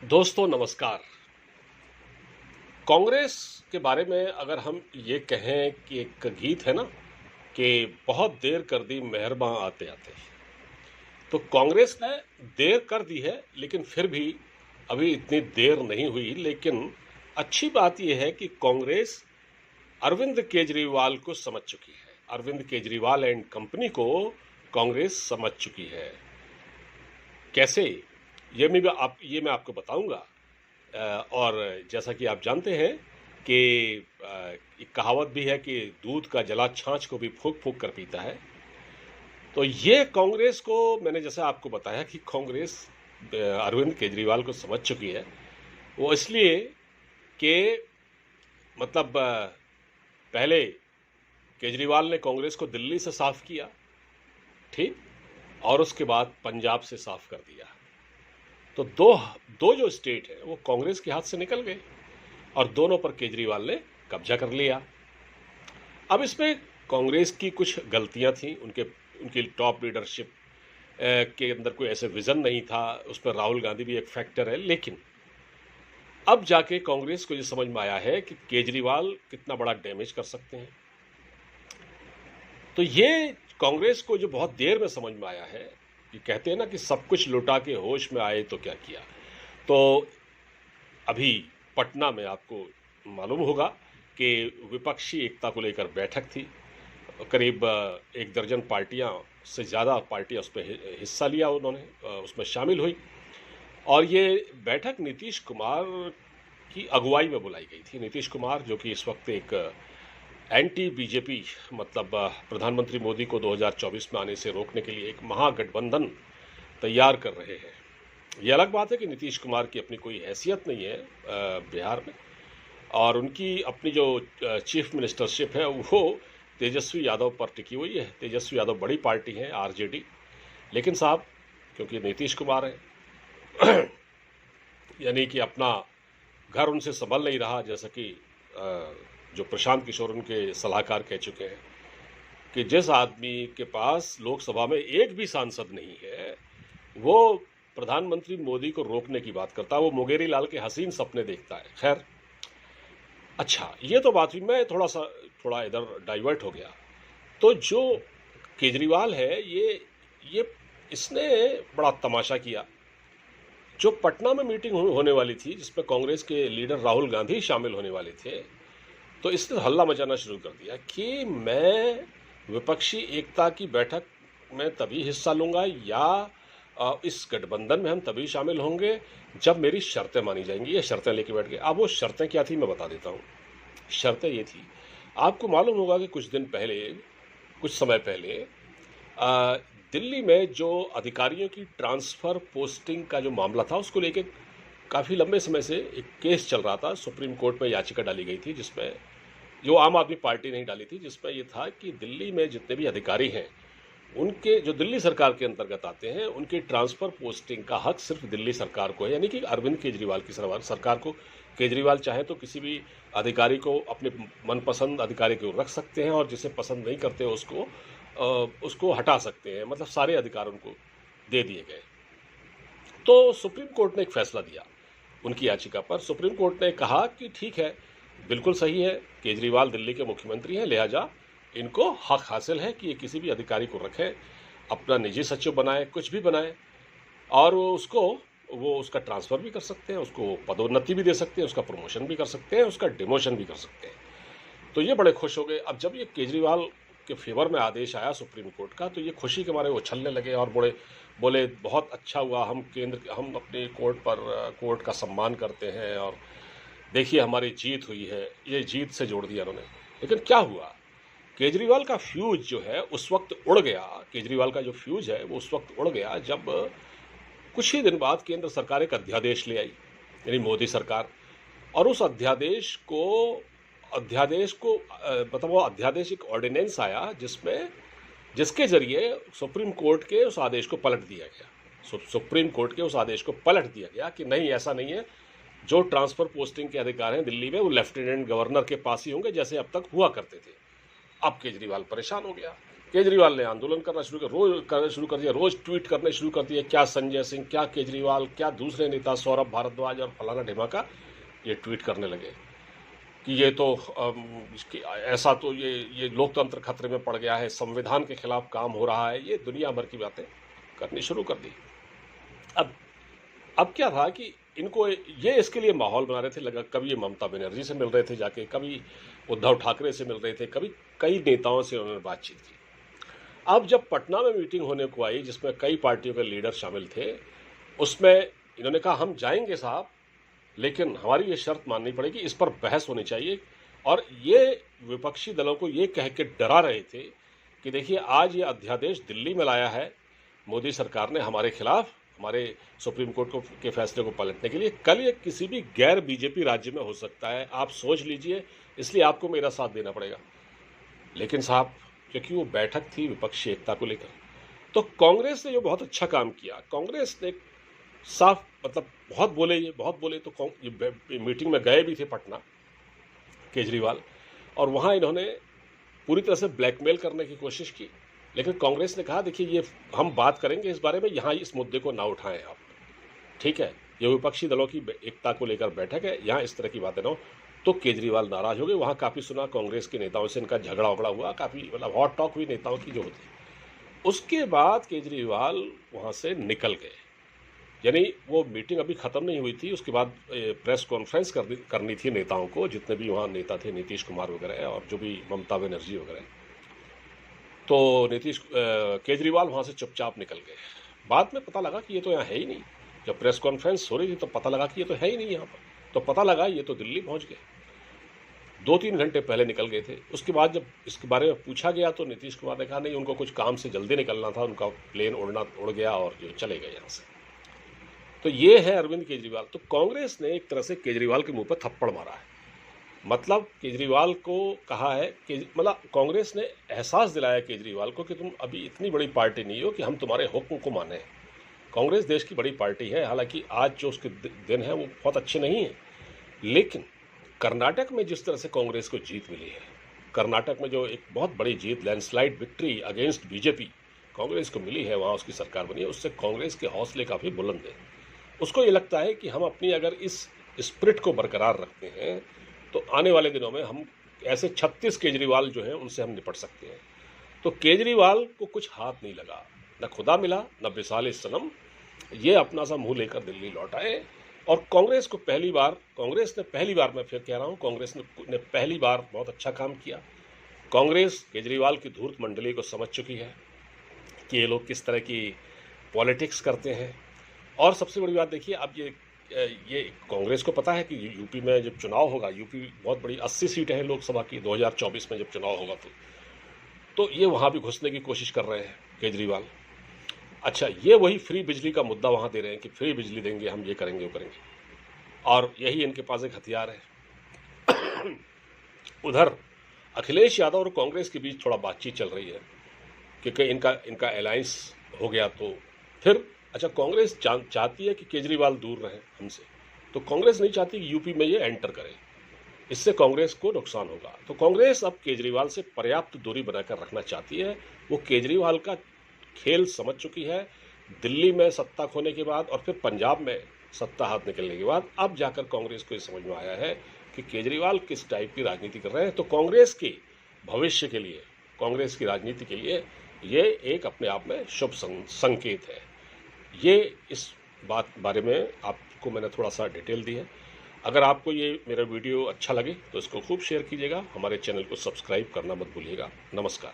दोस्तों नमस्कार। कांग्रेस के बारे में अगर हम ये कहें कि एक गीत है ना कि बहुत देर कर दी मेहरबां आते आते, तो कांग्रेस ने देर कर दी है लेकिन फिर भी अभी इतनी देर नहीं हुई। लेकिन अच्छी बात यह है कि कांग्रेस अरविंद केजरीवाल को समझ चुकी है। अरविंद केजरीवाल एंड कंपनी को कांग्रेस समझ चुकी है। कैसे, ये मैं आपको बताऊंगा। और जैसा कि आप जानते हैं कि एक कहावत भी है कि दूध का जला छाछ को भी फूंक फूंक कर पीता है। तो ये कांग्रेस को, मैंने जैसा आपको बताया कि कांग्रेस अरविंद केजरीवाल को समझ चुकी है। वो इसलिए कि मतलब पहले केजरीवाल ने कांग्रेस को दिल्ली से साफ किया, ठीक, और उसके बाद पंजाब से साफ कर दिया। तो दो दो जो स्टेट है वो कांग्रेस के हाथ से निकल गए और दोनों पर केजरीवाल ने कब्जा कर लिया। अब इसमें कांग्रेस की कुछ गलतियां थी, उनकी टॉप लीडरशिप के अंदर कोई ऐसे विजन नहीं था। उस पर राहुल गांधी भी एक फैक्टर है। लेकिन अब जाके कांग्रेस को ये समझ में आया है कि केजरीवाल कितना बड़ा डैमेज कर सकते हैं। तो ये कांग्रेस को जो बहुत देर में समझ में आया है कि कहते हैं ना कि सब कुछ लुटा के होश में आए तो क्या किया। तो अभी पटना में आपको मालूम होगा कि विपक्षी एकता को लेकर बैठक थी। करीब 1 दर्जन पार्टियां से ज़्यादा पार्टियां उसमें हिस्सा लिया, उन्होंने उसमें शामिल हुई। और ये बैठक नीतीश कुमार की अगुवाई में बुलाई गई थी। नीतीश कुमार जो कि इस वक्त एक एंटी बीजेपी, मतलब प्रधानमंत्री मोदी को 2024 में आने से रोकने के लिए एक महागठबंधन तैयार कर रहे हैं। ये अलग बात है कि नीतीश कुमार की अपनी कोई हैसियत नहीं है बिहार में, और उनकी अपनी जो चीफ मिनिस्टरशिप है वो तेजस्वी यादव पर टिकी हुई है। तेजस्वी यादव बड़ी पार्टी है, आरजेडी। लेकिन साहब, क्योंकि नीतीश कुमार है यानी कि अपना घर उनसे संभल नहीं रहा। जैसा कि जो प्रशांत किशोर उनके सलाहकार कह चुके हैं कि जिस आदमी के पास लोकसभा में एक भी सांसद नहीं है वो प्रधानमंत्री मोदी को रोकने की बात करता है, वो मुंगेरी लाल के हसीन सपने देखता है। खैर, अच्छा, ये तो बात हुई। मैं थोड़ा इधर डाइवर्ट हो गया। तो जो केजरीवाल है ये इसने बड़ा तमाशा किया। जो पटना में मीटिंग होने वाली थी जिसमें कांग्रेस के लीडर राहुल गांधी शामिल होने वाले थे, तो इसने हल्ला मचाना शुरू कर दिया कि मैं विपक्षी एकता की बैठक में तभी हिस्सा लूंगा या इस गठबंधन में हम तभी शामिल होंगे जब मेरी शर्तें मानी जाएंगी। ये शर्तें लेके बैठ गए। अब वो शर्तें क्या थी मैं बता देता हूँ। शर्तें ये थी, आपको मालूम होगा कि कुछ समय पहले दिल्ली में जो अधिकारियों की ट्रांसफ़र पोस्टिंग का जो मामला था उसको लेके काफ़ी लंबे समय से एक केस चल रहा था। सुप्रीम कोर्ट में याचिका डाली गई थी जिसमें, जो आम आदमी पार्टी नहीं डाली थी, जिसमें ये था कि दिल्ली में जितने भी अधिकारी हैं उनके, जो दिल्ली सरकार के अंतर्गत आते हैं, उनकी ट्रांसफ़र पोस्टिंग का हक सिर्फ दिल्ली सरकार को है। यानी कि अरविंद केजरीवाल की सरकार को, केजरीवाल चाहे तो किसी भी अधिकारी को, अपने मनपसंद अधिकारी को रख सकते हैं और जिसे पसंद नहीं करते उसको हटा सकते हैं। मतलब सारे अधिकार उनको दे दिए गए। तो सुप्रीम कोर्ट ने एक फैसला दिया उनकी याचिका पर। सुप्रीम कोर्ट ने कहा कि ठीक है, बिल्कुल सही है, केजरीवाल दिल्ली के मुख्यमंत्री हैं, लिहाजा इनको हक हासिल है कि ये किसी भी अधिकारी को रखें, अपना निजी सचिव बनाए, कुछ भी बनाए, और वो उसका ट्रांसफ़र भी कर सकते हैं, उसको पदोन्नति भी दे सकते हैं, उसका प्रमोशन भी कर सकते हैं, उसका डिमोशन भी कर सकते हैं। तो ये बड़े खुश हो गए। अब जब ये केजरीवाल के फेवर में आदेश आया सुप्रीम कोर्ट का, तो ये खुशी के मारे उछलने लगे और बोले बहुत अच्छा हुआ, हम अपने कोर्ट का सम्मान करते हैं और देखिए हमारी जीत हुई है। ये जीत से जोड़ दिया उन्होंने। लेकिन क्या हुआ, केजरीवाल का फ्यूज जो है उस वक्त उड़ गया। केजरीवाल का जो फ्यूज है वो उस वक्त उड़ गया जब कुछ ही दिन बाद केंद्र सरकार एक अध्यादेश ले आई, यानी मोदी सरकार। और उस अध्यादेश को मतलब वो अध्यादेश एक ऑर्डिनेंस आया जिसके जरिए सुप्रीम कोर्ट के उस आदेश को पलट दिया गया। सुप्रीम कोर्ट के उस आदेश को पलट दिया गया कि नहीं, ऐसा नहीं है, जो ट्रांसफ़र पोस्टिंग के अधिकार हैं दिल्ली में वो लेफ्टिनेंट गवर्नर के पास ही होंगे जैसे अब तक हुआ करते थे। अब केजरीवाल परेशान हो गया केजरीवाल ने आंदोलन करना शुरू कर दिया, रोज ट्वीट करने शुरू कर दिए, क्या संजय सिंह, क्या केजरीवाल, क्या दूसरे नेता सौरभ भारद्वाज और फलाना ढिमाका ये ट्वीट करने लगे कि ये तो ऐसा तो ये लोकतंत्र खतरे में पड़ गया है, संविधान के खिलाफ काम हो रहा है, ये दुनिया भर की बातें करनी शुरू कर दी। अब क्या था कि इनको ये इसके लिए माहौल बना रहे थे, लगा कभी ये ममता बनर्जी से मिल रहे थे जाके, कभी उद्धव ठाकरे से मिल रहे थे, कभी कई नेताओं से उन्होंने बातचीत की। अब जब पटना में मीटिंग होने को आई जिसमें कई पार्टियों के लीडर शामिल थे, उसमें इन्होंने कहा हम जाएंगे साहब, लेकिन हमारी ये शर्त माननी पड़ेगी, इस पर बहस होनी चाहिए। और ये विपक्षी दलों को ये कह के डरा रहे थे कि देखिए आज ये अध्यादेश दिल्ली में लाया है मोदी सरकार ने हमारे खिलाफ, हमारे सुप्रीम कोर्ट के फैसले को पलटने के लिए, कल ये किसी भी गैर बीजेपी राज्य में हो सकता है, आप सोच लीजिए, इसलिए आपको मेरा साथ देना पड़ेगा। लेकिन साहब क्योंकि वो बैठक थी विपक्षी एकता को लेकर, तो कांग्रेस ने जो बहुत अच्छा काम किया, कांग्रेस ने साफ मतलब बहुत बोले तो ये मीटिंग में गए भी थे पटना केजरीवाल, और वहाँ इन्होंने पूरी तरह से ब्लैकमेल करने की कोशिश की। लेकिन कांग्रेस ने कहा देखिए ये हम बात करेंगे इस बारे में, यहाँ इस मुद्दे को ना उठाएं आप, ठीक है, ये विपक्षी दलों की एकता को लेकर बैठक है, यहाँ इस तरह की बातें ना हो। तो केजरीवाल नाराज हो गए। वहाँ काफ़ी सुना कांग्रेस के नेताओं से इनका झगड़ा वगड़ा हुआ, काफ़ी मतलब हॉट टॉक हुई नेताओं की जो होती। उसके बाद केजरीवाल वहाँ से निकल गए, यानी वो मीटिंग अभी ख़त्म नहीं हुई थी, उसके बाद प्रेस कॉन्फ्रेंस करनी थी नेताओं को, जितने भी वहाँ नेता थे, नीतीश कुमार वगैरह और जो भी ममता बनर्जी वगैरह। तो केजरीवाल वहाँ से चुपचाप निकल गए। बाद में पता लगा कि ये तो यहाँ है ही नहीं, जब प्रेस कॉन्फ्रेंस हो रही थी तो पता लगा कि ये तो है ही नहीं यहाँ पर, तो पता लगा ये तो दिल्ली पहुँच गए, 2-3 घंटे पहले निकल गए थे। उसके बाद जब इसके बारे में पूछा गया तो नीतीश कुमार ने कहा नहीं, उनको कुछ काम से जल्दी निकलना था, उनका प्लेन उड़ गया और जो चले गए यहाँ से। तो ये है अरविंद केजरीवाल। तो कांग्रेस ने एक तरह से केजरीवाल के मुंह पर थप्पड़ मारा है, मतलब केजरीवाल को कहा है कि मतलब कांग्रेस ने एहसास दिलाया केजरीवाल को कि तुम अभी इतनी बड़ी पार्टी नहीं हो कि हम तुम्हारे हुक्म को माने। कांग्रेस देश की बड़ी पार्टी है, हालांकि आज जो उसके दिन है वो बहुत अच्छे नहीं हैं, लेकिन कर्नाटक में जिस तरह से कांग्रेस को जीत मिली है, कर्नाटक में जो एक बहुत बड़ी जीत, landslide victory against BJP Congress को मिली है, वहाँ उसकी सरकार बनी है, उससे कांग्रेस के हौसले काफ़ी बुलंद है। उसको ये लगता है कि हम अपनी अगर इस स्पिरिट को बरकरार रखते हैं तो आने वाले दिनों में हम ऐसे 36 केजरीवाल जो हैं उनसे हम निपट सकते हैं। तो केजरीवाल को कुछ हाथ नहीं लगा, न खुदा मिला न विशाल सनम, ये अपना सा मुंह लेकर दिल्ली लौट आए। और कांग्रेस ने पहली बार, मैं फिर कह रहा हूँ, कांग्रेस ने पहली बार बहुत अच्छा काम किया। कांग्रेस केजरीवाल की धूर्त मंडली को समझ चुकी है कि ये लोग किस तरह की पॉलिटिक्स करते हैं। और सबसे बड़ी बात देखिए, अब ये कांग्रेस को पता है कि यूपी में जब चुनाव होगा, यूपी बहुत बड़ी 80 सीटें हैं लोकसभा की, 2024 में जब चुनाव होगा तो ये वहाँ भी घुसने की कोशिश कर रहे हैं केजरीवाल। अच्छा, ये वही फ्री बिजली का मुद्दा वहाँ दे रहे हैं कि फ्री बिजली देंगे, हम ये करेंगे वो करेंगे, और यही इनके पास एक हथियार है। उधर अखिलेश यादव और कांग्रेस के बीच थोड़ा बातचीत चल रही है कि कहीं इनका अलायंस हो गया तो फिर अच्छा, कांग्रेस चाहती है कि केजरीवाल दूर रहे हमसे, तो कांग्रेस नहीं चाहती कि यूपी में ये एंटर करे, इससे कांग्रेस को नुकसान होगा। तो कांग्रेस अब केजरीवाल से पर्याप्त दूरी बनाकर रखना चाहती है। वो केजरीवाल का खेल समझ चुकी है। दिल्ली में सत्ता खोने के बाद और फिर पंजाब में सत्ता हाथ निकलने के बाद अब जाकर कांग्रेस को ये समझ में आया है कि केजरीवाल किस टाइप की राजनीति कर रहे हैं। तो कांग्रेस के भविष्य के लिए, कांग्रेस की राजनीति के लिए ये एक अपने आप में शुभ संकेत है। ये इस बारे में आपको मैंने थोड़ा सा डिटेल दी है। अगर आपको ये मेरा वीडियो अच्छा लगे तो इसको खूब शेयर कीजिएगा, हमारे चैनल को सब्सक्राइब करना मत भूलिएगा। नमस्कार।